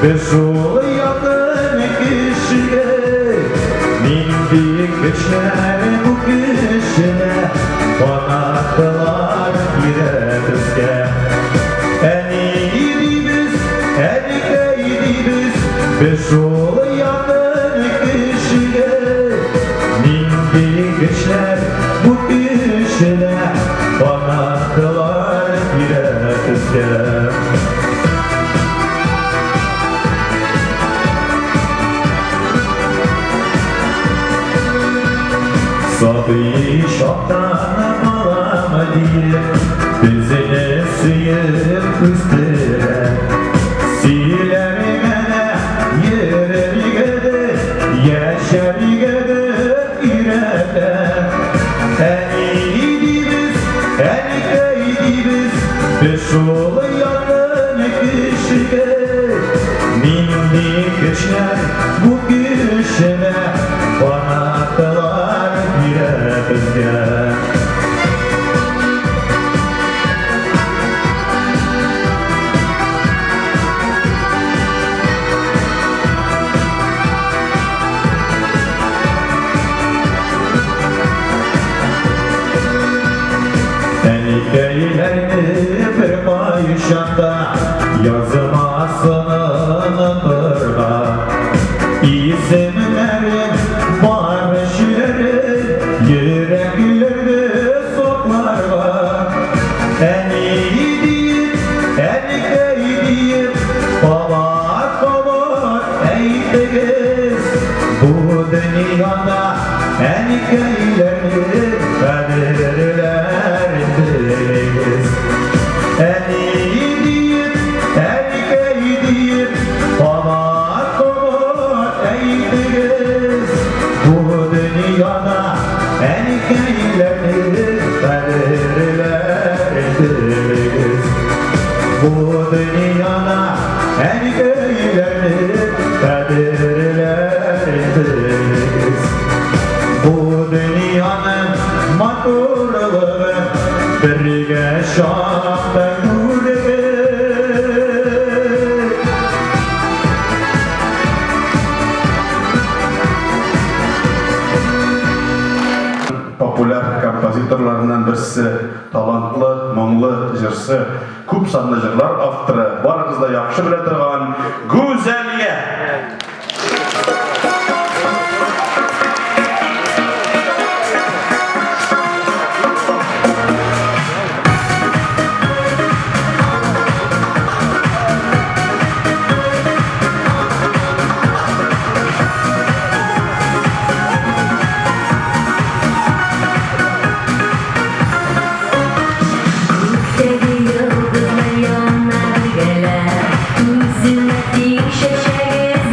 Biz ulu yakın kişiye mindik geçer bu kişine Konaklar girebizge En iyiydi biz Biz ulu yakın kişiye mindik geçer bu kişine Konaklar girebizge Sabiyi şoktan alamadı Bizini sıyıp üstüne Silerine yeri gede Yeşeri gede irede En iyiydi biz Biz ulu yakın kişiye Mindik geçer bu kişine Konaklar girebizge Enikeyilerini bir mayışanda yazmasının kırda İsimlerin marşları yürekleri soklar var En iyiydim, en iyiydim Babar eğitiriz Bu dünyada en iyilerini kadirlerdiriz En iyiydim, en iyiydim Babar eğitiriz Bu dünyada en iyilerini kadirlerdiriz Bu dünyada en iyilerini kadirlerdiriz Bu dünyanın maturluğu birge şahta gurbe Popüler kompozitorlarından birisi, talantlı, moңlı jırsı, көп sanlı jırlar avtırı, barınızda yaxşı bile turgan Güzelge. Yıldızlar yanlar geler, hizmetin şeşeriz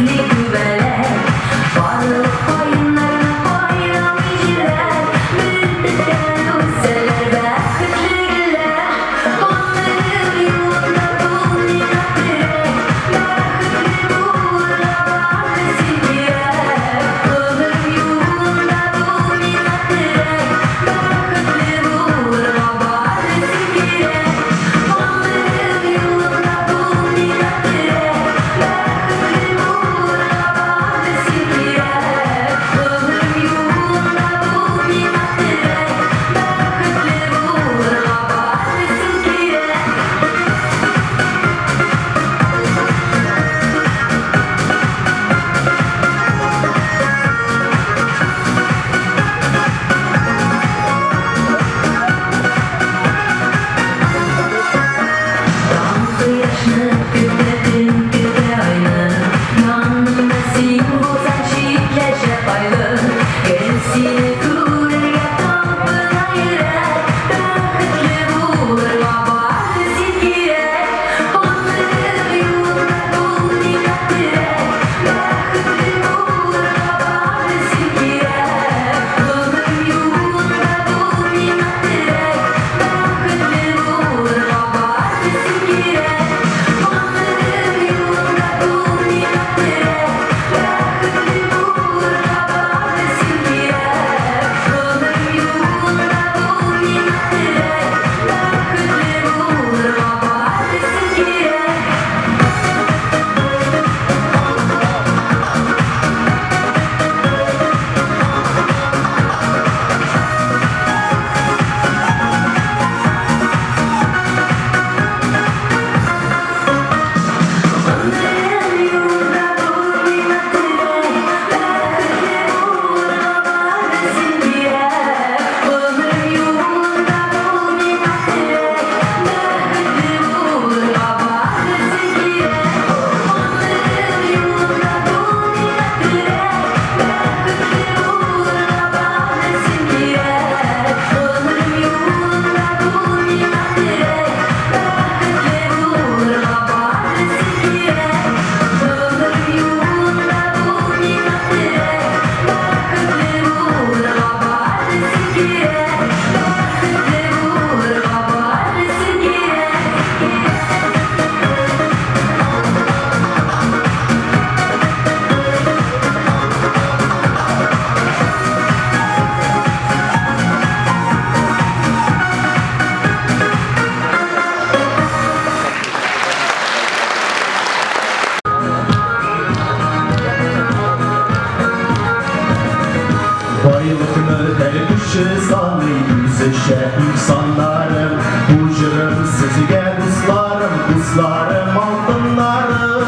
sanı yüzüşe insanlarım. Bu jırım sizge dostlarım, dostlarım altınlarım.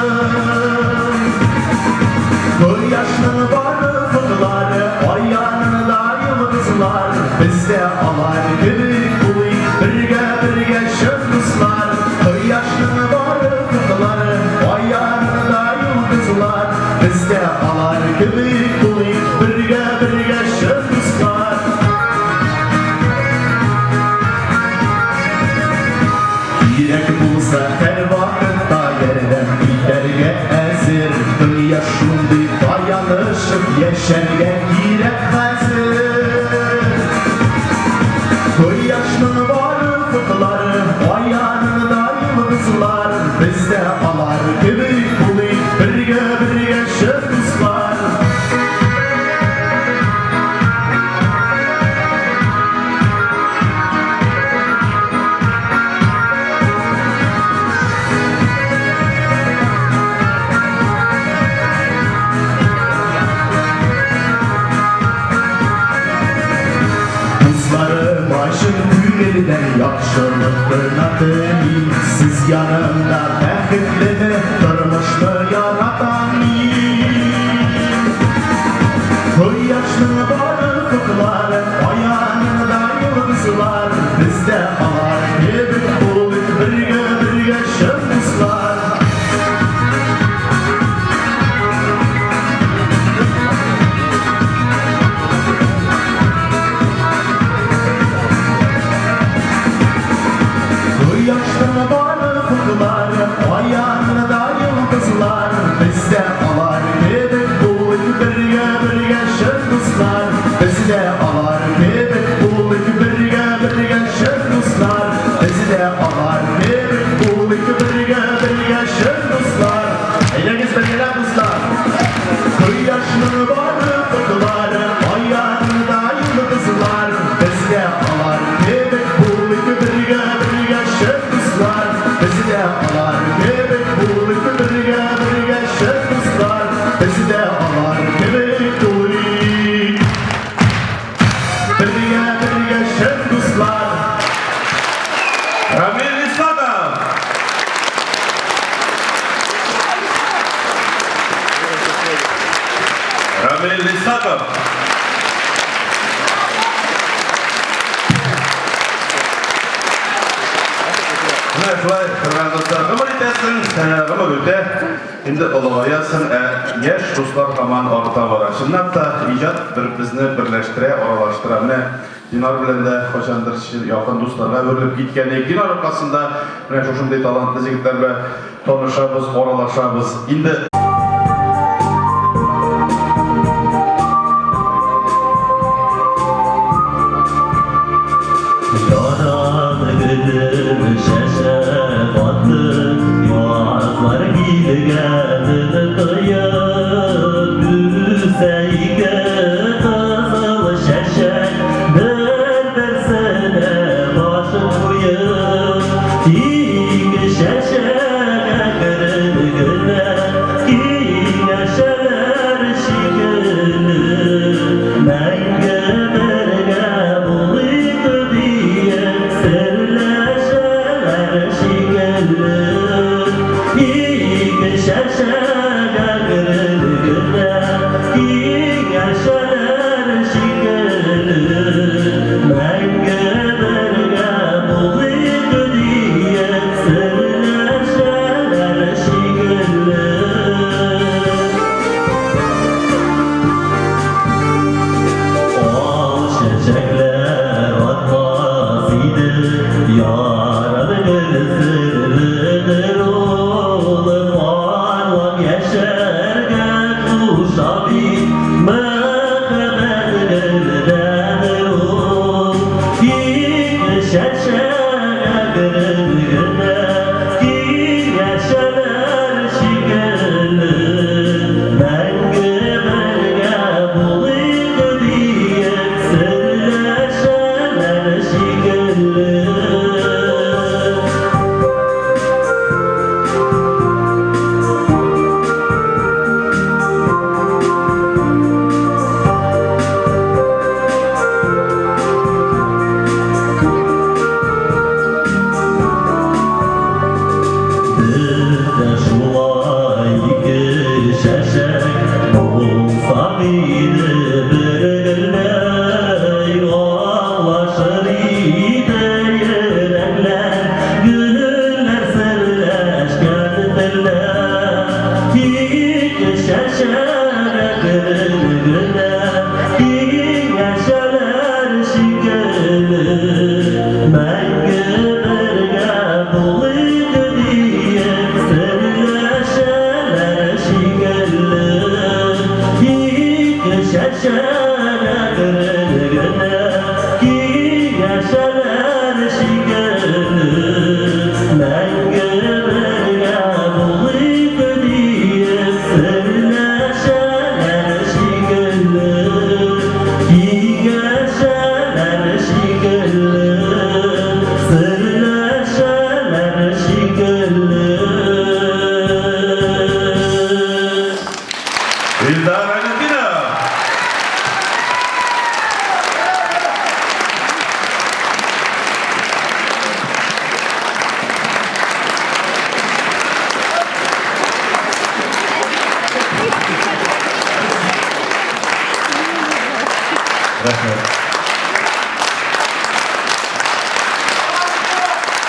Koy yaşlı varı fıkları, ay yanında yıldızlar. Bizde alar gibi kuy, birge birge şöp dostlar. Koy yaşlı varı fıkları, ay yanında yıldızlar. Bizde alar gibi kuy, birge birge şöp dostlar. Yürek bulsa her vakitta yerden giderge ezir. Dünya şundi dayanışıp yeşerge yürek hazır. Koy yaşlı varı fıkları, ay yanında yıldızlar. Bizde alar gibi kuy, birge birge şöp dostlar. Kızlarım aşın tüylerinden yakşılıklarına döneyim. Siz yanımda bəxtli mi, durmuş mu yaratanayım. Koy yaşlı varı fıkları, ayağında yıldızlar. Bizde alar gibi bul, birge birge şöp dostlar. Yaşlı varı fıkları, ayağında yıldızlar. Bizde alar gibi bul, birge birge şöp dostlar. Bizde alar gibi bul, birge birge şöp dostlar. Bizde alar gibi bul, birge birge şöp dostlar. Eyleniz birgeler dostlar. Koy yaşlı varı fıkları, ayağında yıldızlar. Bizde alar gibi bul, birge birge şöp dostlar. Bizde alar gibi bul, birge birge şöp dostlar. Bizde alar gibi bul, birge birge şöp dostlar. Ramil İslamov. Ramil İslamov. Şulay, hürmetli dostlar, gımır itesin, gımır öte. Şimdi olağayasın, yaş dostlar hemen orta var. Şimdi hatta icad bizni birleştire, oralaştıra. Mine Dinar bilen de hoşandır, yakın dostlarla örilip gitkenik. Dinar arkasında şoşunday talantlı jigitlerle tanışabız, oralaşabız. Şimdi Yaralı gülüm şeşe battı, yuvarlar gibi geldi kıyıp. Düzeyge kızıl şeşek, bersene başı kuyup. İki şeşek gülüm güle,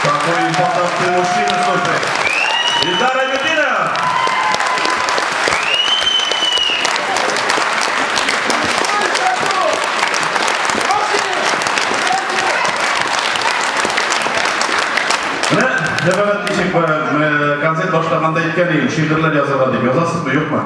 Такой импотентный мужчина, слушай. Динар Фейсханов. Devam edecek konser başlamanda ilk şiirler yazıladı. Yazasız mı yok mu?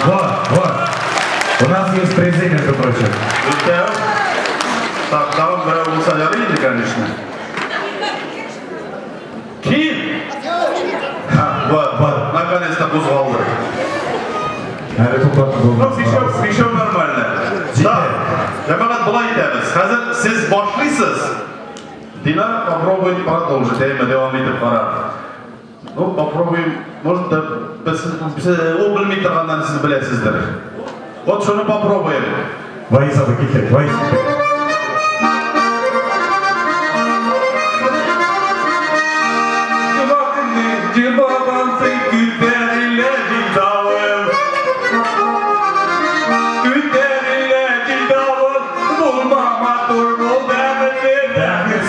Вот. У нас есть призы, между прочим. Динар попробует продолжить, я имею в виду пора. Ну, попробуем, может, ол білмей тұрғаннан сіз білесіздер. Вот шunu попробуем. Вайса бакетек, вайса.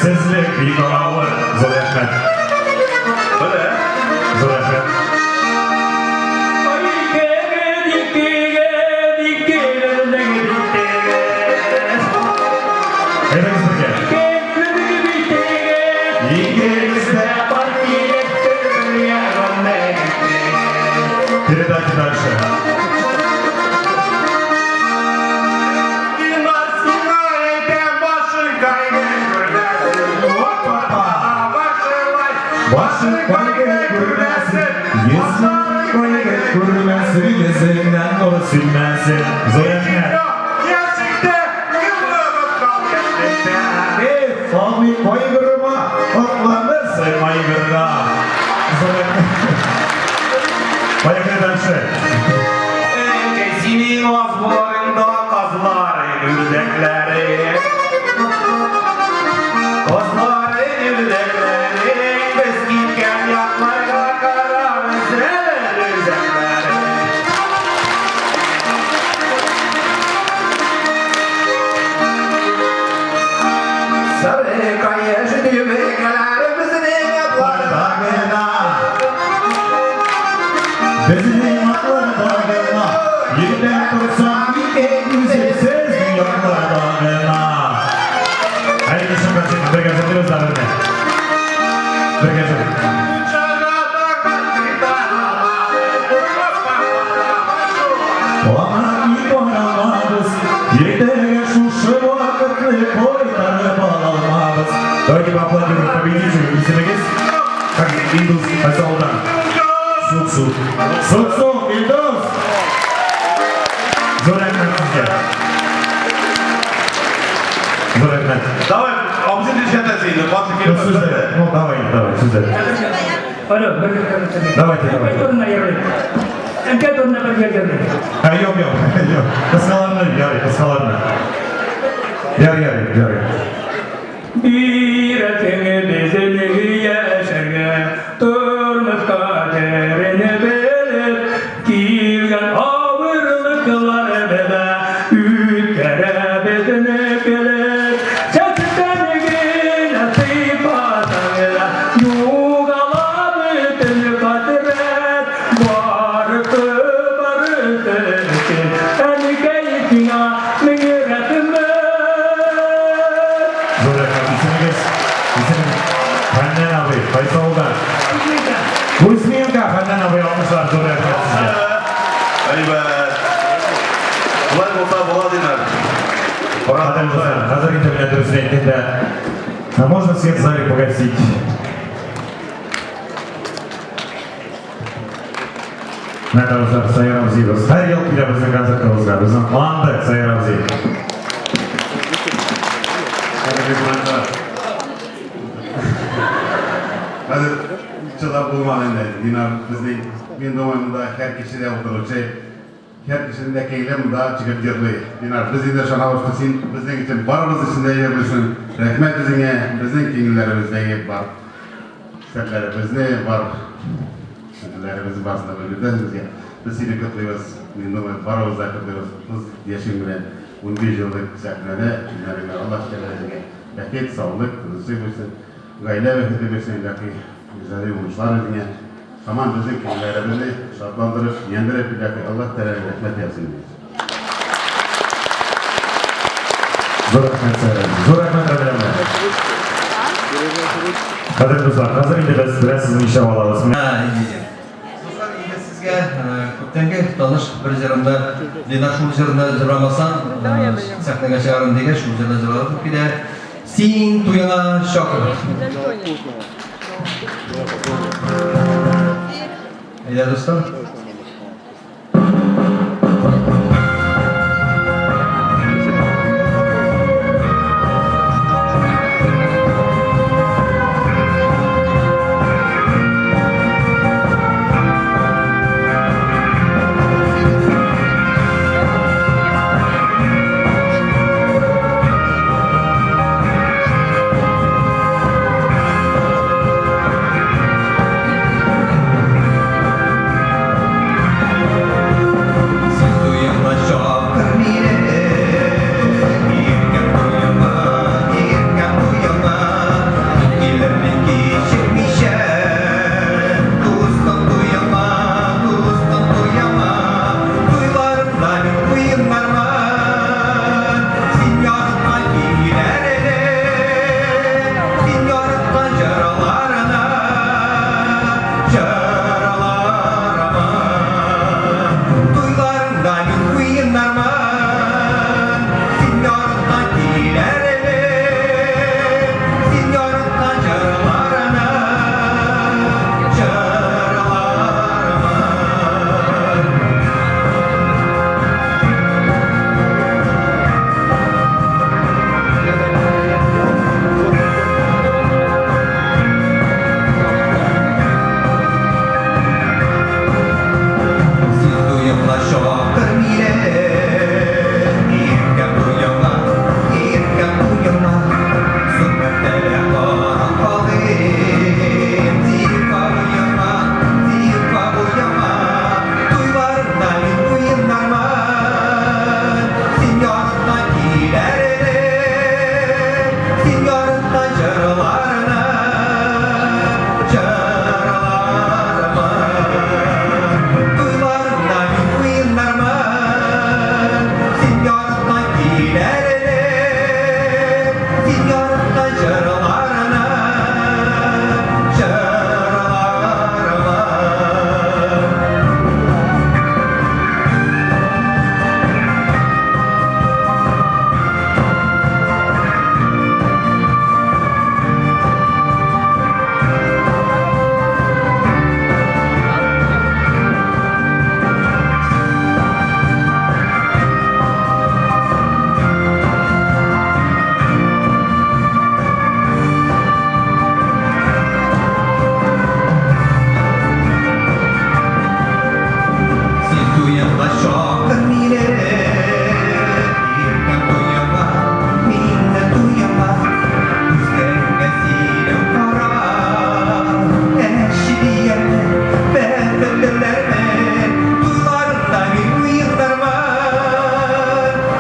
Sizlik bir kanalır. Zor Ahmet. Böyle. Zor Ahmet. Hepiniz birlikte. Передайте дальше. Başı kayık görmesin, yüzün kayık görmesin, yüzünden o silmesin. Zoyanlar. Abi kaygırma, atlanırsın kaygırma. Zoyanlar. Bayaklar dansı. Kesinin osborunda kazlar yüzdekleri. Kazlar yüzdekleri. Biz gitken yapmayla karar üzerler yüzdekleri. Sarı kayış düğmeler bizim yaplarına. Bizim atlarına, yerden kursan en güzelsiz dünyalarına. Haydi kışın kaçın, bir gece diyoruz da birine. Bir gece. Ona iyi oynamamız, yerden şu vakitli koyları bağlamamız. Давайте поаплодируем победителю, веселегиз. Как Индус, Асалдан. Сук-сук. Сук-сук, Индус! Зор Ахмет sizge. Зор Ахмет. Давай, обзор решетесini, başı Ну, kelime sizde. söyle. Ну, давай, sizde. Давайте, давайте. Ha, yok. Kıskalarını, yarı, kıskalarını. Yarı. Bir etini dizini yaşarken durmuş kaderini bilir Kilgen ağırlıkları da ütkere bedeni bilir Çetten gün nasip atanıyla yuğala bütün kadret Barıtı için en keyfine mihretime Zor Ahmet, isim Benden abi, Faysal'dan. Bu ismi yok ya, Benden abi almışlar Zor Ahmet sizge. Evet. Kolay olsa bola Dinar. Hazır интернет ресурсында. А можно свет в зале погасить? Надо Сайрамзи. Her yıl bile bizim konsertimizde. Bizim plandı Sayramzi. Hadi çıda bulmalıydı. Dinar bizning men do'yimda her kişide o'tiruvchi, her kişinde keylimda çıkıp girdi. Dinar biz endi şuna başlasın, bizning için barımız içinde yer bilsin. Rahmet bizine, bizning kengillerimizde var. Serlerimizni var. Serlerimiz basında bildirdi bizga. Biz seni kutlayız. Men do'yim barımızda kutlayız. Biz yaşın bilen 15 yıllık sahnede Allah kendisine rahmet, sağlık, rızık versin. Gayle ve hiddebesinindeki güzel oyuncular edine tamam bizim kendilerimizi şartlandırıp, yendirip bir dakika Allah Teala rahmet yapsın. Zor Ahmet Sayramzi. Zor Ahmet Sayramzi. Kadir dostlar, hazır indi biz biraz sizin işe alabız. Dostlar, endi sizga ko'pdangi tanish bir jirimda Dinar shu jirni jiramasam sahnaga chiqarim degan shu jirni jiradim. Bir de Sin tuyana şokir. Haydi dostlar.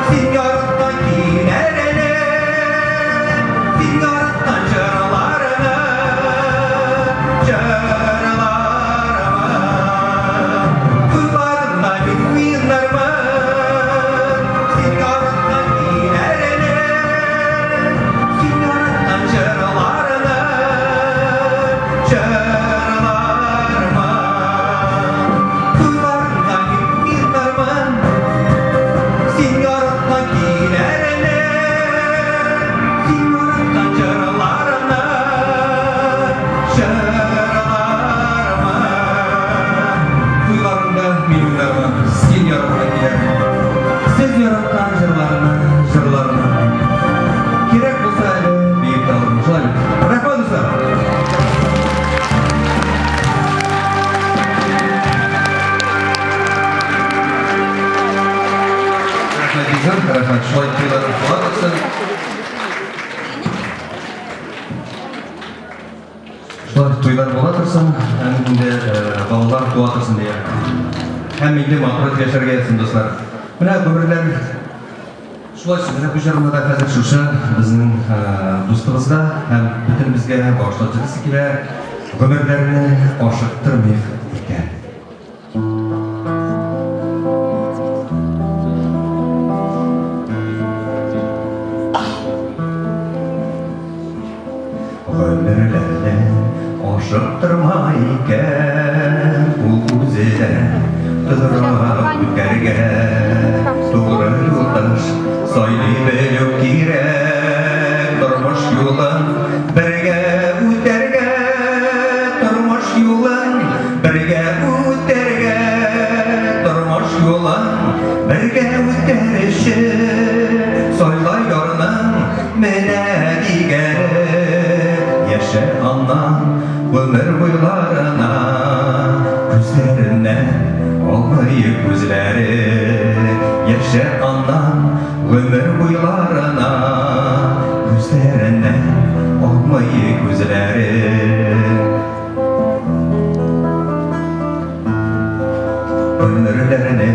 Sen yarattan kilerine, sen yarattan jırlarını, jırlarıma. Kuylarımda bir kuyunlarımı, sen yarattan kilerine, sen yarattan jırlarını, jırlarıma. Kuylarımda bir kuyunlarımı, sen yarattan kilerine, sen yarattan jırlarını, jırlarıma. Kuylarımda minimlerimi, sen yarattan kilerine, siz yarattan jırlarını, Керек болса әлі биік талғын жылай бет. Рахмат достар. Рахмат Бекзат, рахмат Шулай тойларын қала тұрсын. Шулай тойлар бола тұрсын, әмінде балалар туа тұрсын дейі. Әмінде мақұрат яшарға етсін достар. Мына өмірлер Шулай сөйлеп бұл жарымда да қазір шушы біздің достығызға һәм бүтін бізге бағыштатқысы келе өмірлеріне ашықтырмайық екен. Өмірлеріне ашықтырмай екен бұл өзіден тұдырап өткерген туғры жолдаш Сайлы білу керек тұрмыш юлын бірге өтерге тұрмыш юлын бірге өтерге тұрмыш юлын бірге өтеріші Сайлай орның міне дегені Еші аннан өмір бойларына көздерінен olmayı gözleri Yaşar andan ömür boylarına Gözlerinden olmayı gözleri Ömürlerini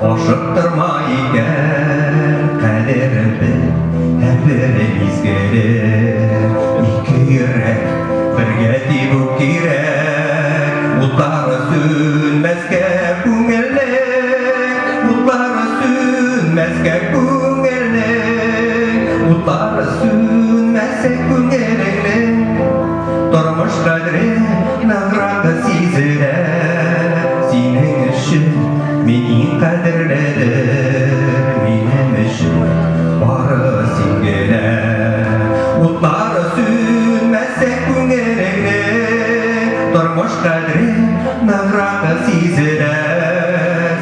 aşıktırmayken Kaderin bil hepimiz gelir İki yürek birge tibu kirek Mutları sönmezke Mutları sönmezke Mutları sönmezse küngelenlik Durmuş kadri nağrada sizlere Senin için menin kadirledir Benim için barı singene Mutları sönmezse küngelenlik Durmuş kadri nağrada sizlere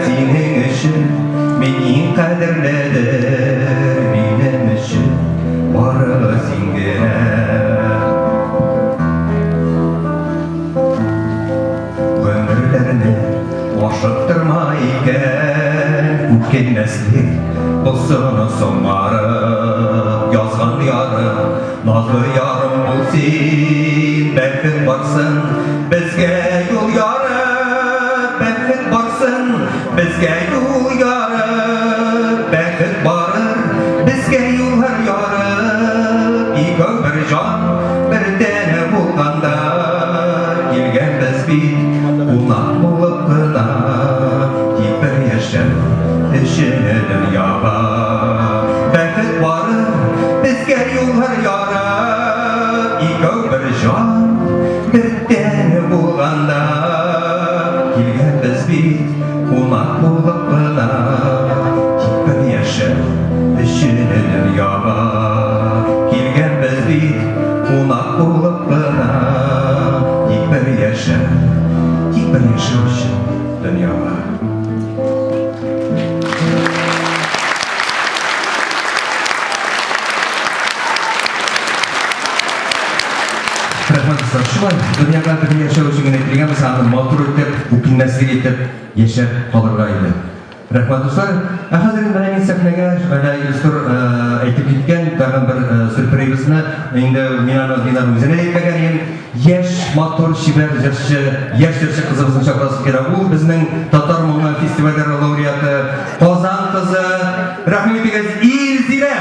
Senin için menin kadirledir Benim için barı singene Ömürlerini aşıktırmayken Ötken nesli dostunu sonları Yazgan yarım, nazlı yarım bulsin Belkin baksın bizge yol yarı Belkin baksın bizge yol yarı Belkin barır bizge yollar yarı İki bir can bir tane bulganda Gelgen biz bir unak bulup kına Hiper yaşam işini dünyada Belki varır bizge yollar yarı İki bir can bir tane bulganda Gelgen biz bir unak bulup kına Hiper yaşam işini dünyada Gelgen biz bir unak bulup kına Hiper yaşam için dünyada Рахмат Шулай, дүнияға бір яшау үшін етілген мысалды матур өтіп, бүкін нәсілі етіп, ешер қалырға еді. Рахмат достар. Қазірін бәрінен сәхнеге әлі үлістір әйтіп gitken tagın bir sürprizini indi Dinar özüne etmegen yaş motor şiber yaş kızımızın çakrası kerak. Bu bizning Tatar Mo'nun festivaller laureatı Qozon kızı rahmetligiz İlzira.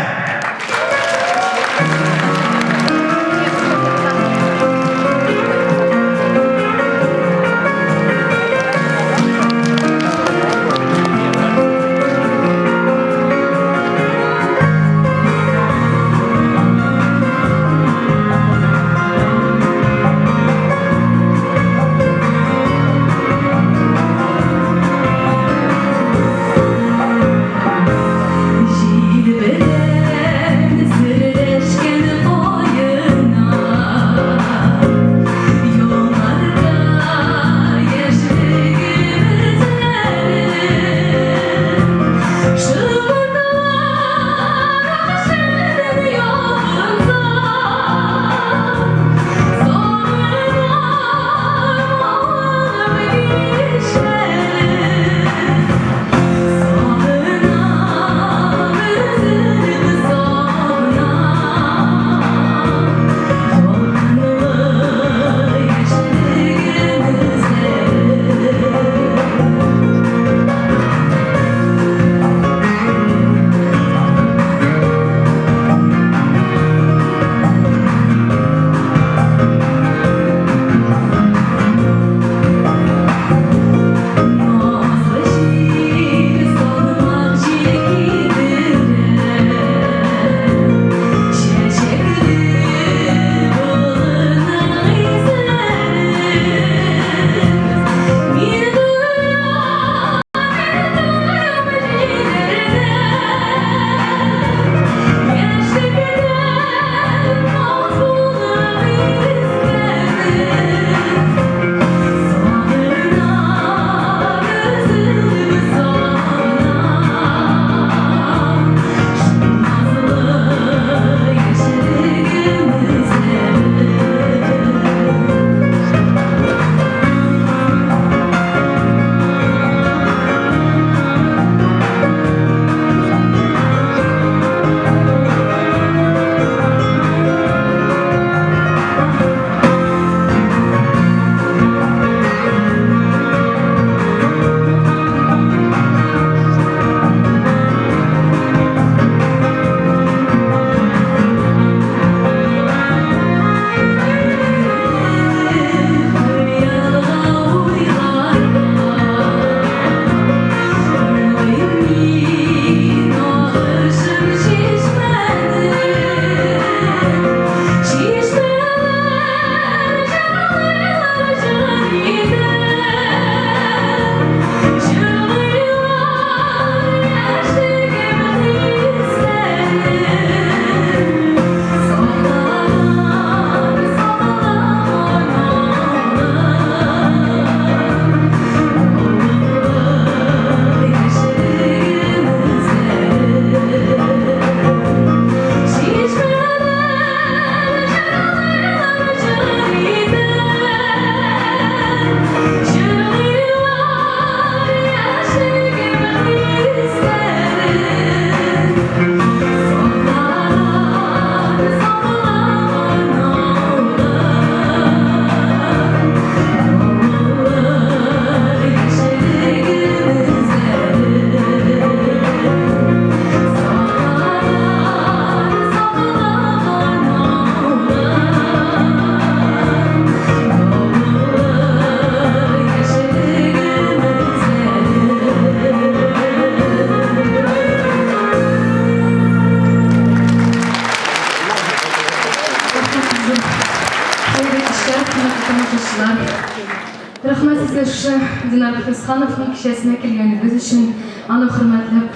Rahmet sizge şu Dinar Feyshанов'un kişisine kelganiniz için ana hürmetlep.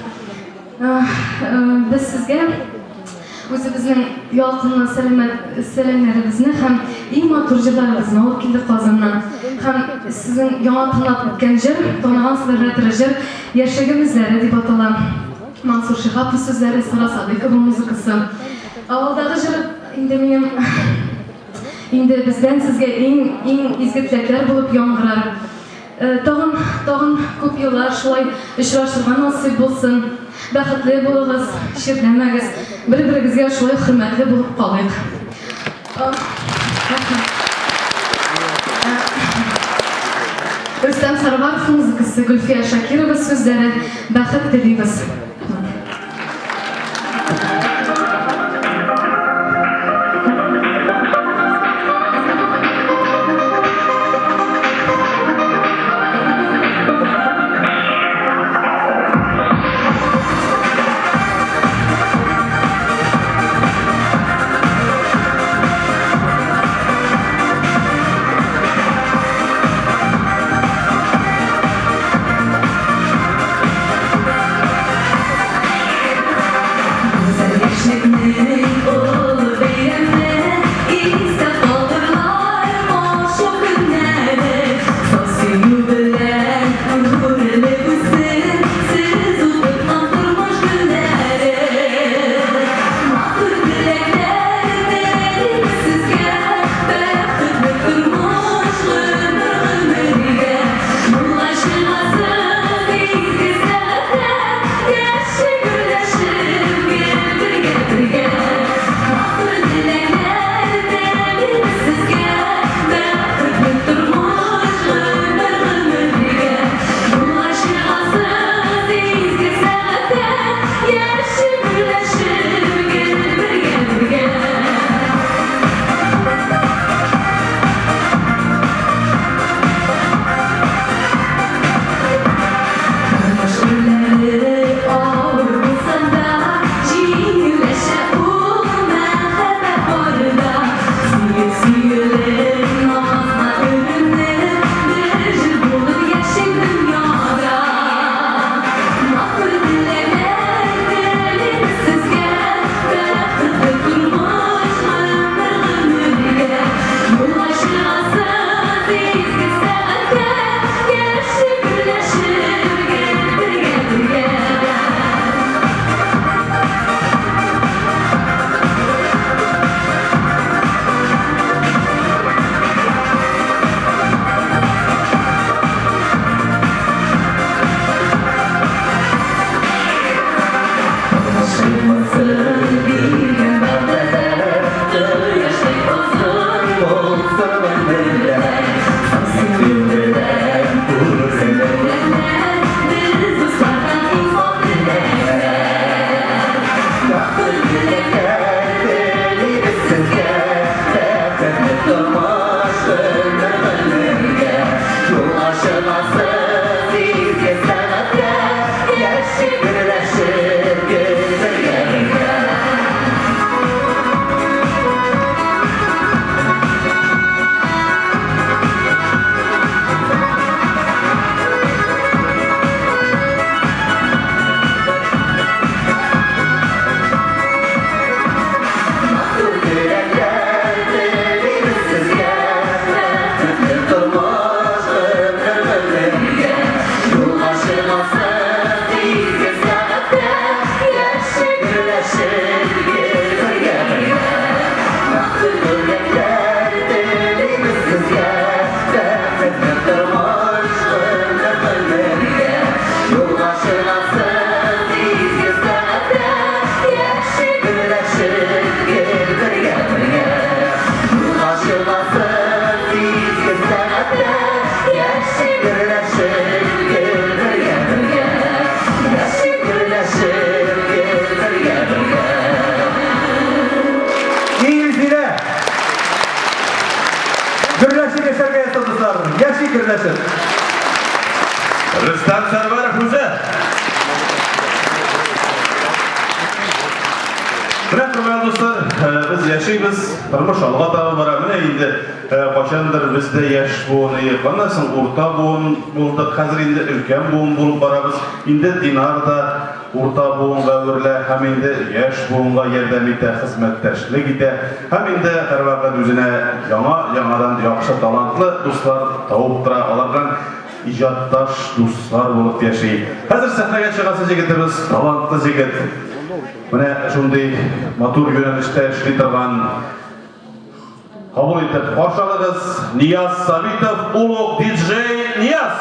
Biz sizge o'zimizning yorqin salamlarimizni ham eng motor jillarimizni olib keldik Qozondan. Ham sizning yana tinglab o'tgan jir, to'nag'ansizlar retro jir, yashagan izlari deb atalgan Mansur Shihobov so'zlari, Sara Sodiqova muzikasi. Avvaldagi jir endi bizdan sizga eng izgi tilaklar bo'lib yong'irar. Tağın köp yıllar şulay uçraştırgan nasip bolsun. Bäxetli bolagız, şirklemegiz. Bir-birimizge şulay hürmetli bolup galyk. Rüstem Sarıvarov'un muzikası, Gülfiye Şakirova sözleri, bäxet dileybiz. Rüstem Sarıvarov o'zi. Biroq qurban do'stlar, biz yashaymiz, turmush olg'a davom etadi. Endi qachondir bizda yosh bo'ni, qanasin o'rta bo'n bo'ldi, hozir endi ulkan bo'n bo'lib boramiz. Endi Dinarda o'rta bo'n davrlar ham endi yosh bo'nga yordam etadi, xizmatdoshlik etadi. Ham endi qarvaqat o'zine yangadan yaxshi talantli do'stlar tavib tura oladigan ijoddosh do'stlar bo'lib yashaydi. Hozir sahnaga chiqasiz yigitimiz, talantli yigit. Mana shunday motor yo'nalishda ishlaydigan Kabul etip, hoşçakalınız. Niyaz Sabitov, Uluk DJ Niyaz.